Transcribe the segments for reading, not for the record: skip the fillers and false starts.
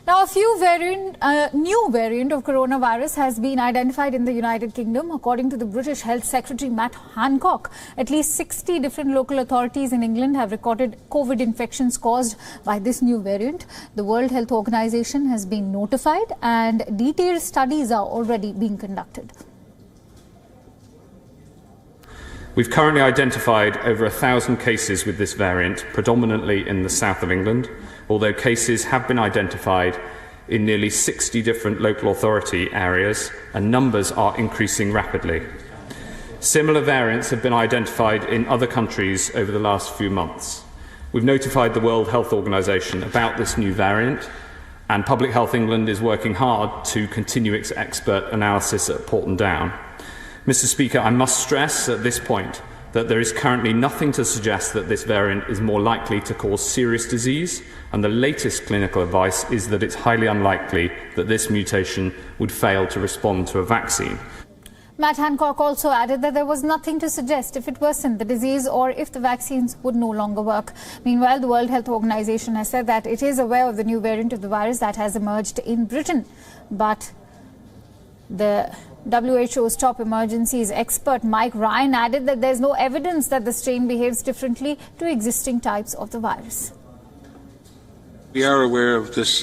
Now, a new variant of coronavirus has been identified in the United Kingdom. According to the British Health Secretary Matt Hancock, at least 60 different local authorities in England have recorded COVID infections caused by this new variant. The World Health Organization has been notified and detailed studies are already being conducted. We've currently identified over 1,000 cases with this variant, predominantly in the south of England, although cases have been identified in nearly 60 different local authority areas, and numbers are increasing rapidly. Similar variants have been identified in other countries over the last few months. We've notified the World Health Organization about this new variant, and Public Health England is working hard to continue its expert analysis at Porton Down. Mr. Speaker, I must stress at this point that there is currently nothing to suggest that this variant is more likely to cause serious disease, and the latest clinical advice is that it's highly unlikely that this mutation would fail to respond to a vaccine. Matt Hancock also added that there was nothing to suggest if it worsened the disease or if the vaccines would no longer work. Meanwhile, the World Health Organization has said that it is aware of the new variant of the virus that has emerged in Britain, but the WHO's top emergencies expert Mike Ryan added that there's no evidence that the strain behaves differently to existing types of the virus. We are aware of this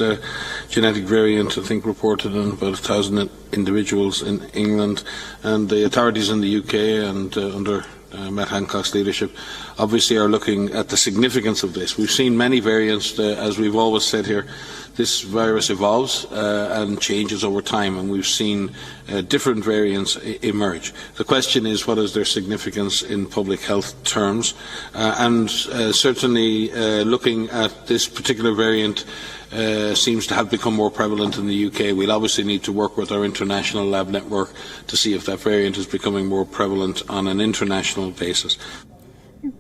genetic variant, I think reported in about 1,000 individuals in England, and the authorities in the UK and under Matt Hancock's leadership obviously are looking at the significance of this. We've seen many variants, as we've always said here. This virus evolves and changes over time, and we've seen different variants emerge. The question is, what is their significance in public health terms? Certainly looking at this particular variant seems to have become more prevalent in the UK. We'll obviously need to work with our international lab network to see if that variant is becoming more prevalent on an international basis.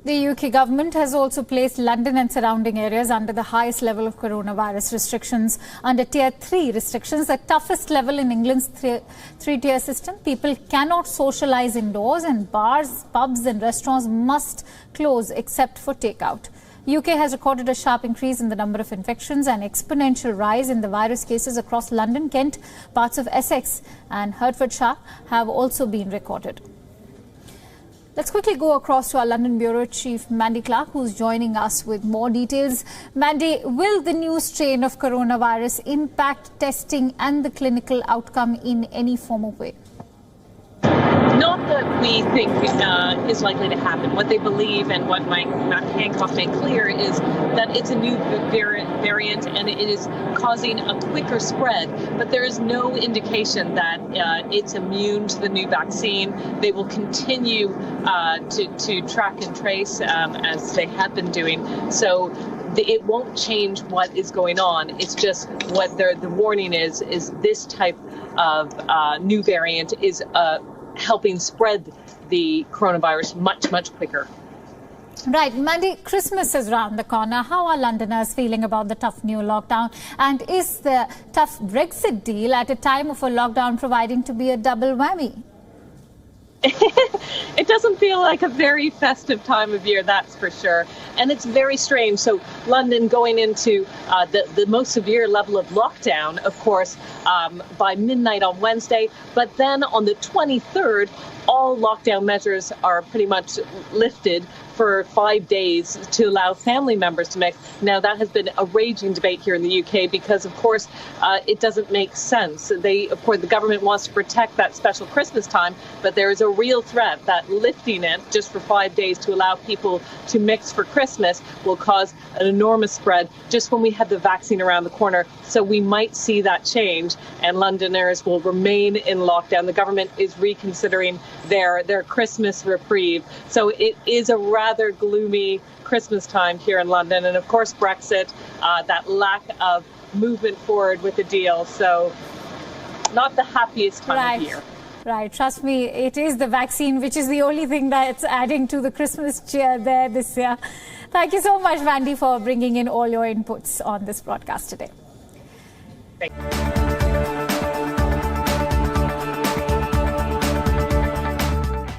The UK government has also placed London and surrounding areas under the highest level of coronavirus restrictions. Under Tier 3 restrictions, the toughest level in England's three-tier system, people cannot socialise indoors, and bars, pubs and restaurants must close except for takeout. UK has recorded a sharp increase in the number of infections and exponential rise in the virus cases across London, Kent, parts of Essex and Hertfordshire have also been recorded. Let's quickly go across to our London Bureau Chief Mandy Clark, who's joining us with more details. Mandy, will the new strain of coronavirus impact testing and the clinical outcome in any form of way? Not that we think is likely to happen. What they believe and what Matt Hancock made clear is that it's a new variant and it is causing a quicker spread, but there is no indication that it's immune to the new vaccine. They will continue to track and trace as they have been doing. So it won't change what is going on. It's just what the warning is this type of new variant is helping spread the coronavirus much quicker. Right. Mandy, Christmas is round the corner. How are Londoners feeling about the tough new lockdown? And is the tough Brexit deal at a time of a lockdown proving to be a double whammy? It doesn't feel like a very festive time of year, that's for sure. And it's very strange. So London going into the most severe level of lockdown, of course, by midnight on Wednesday. But then on the 23rd, all lockdown measures are pretty much lifted for 5 days to allow family members to mix. Now, that has been a raging debate here in the UK because, of course, it doesn't make sense. The government wants to protect that special Christmas time, but there is a real threat that lifting it just for 5 days to allow people to mix for Christmas will cause an enormous spread just when we have the vaccine around the corner. So we might see that change, and Londoners will remain in lockdown. The government is reconsidering their Christmas reprieve. So it is a rather gloomy Christmas time here in London. And of course, Brexit, that lack of movement forward with the deal. So not the happiest time of year. Right. Trust me, it is the vaccine, which is the only thing that's adding to the Christmas cheer there this year. Thank you so much, Mandy, for bringing in all your inputs on this broadcast today. Thank you.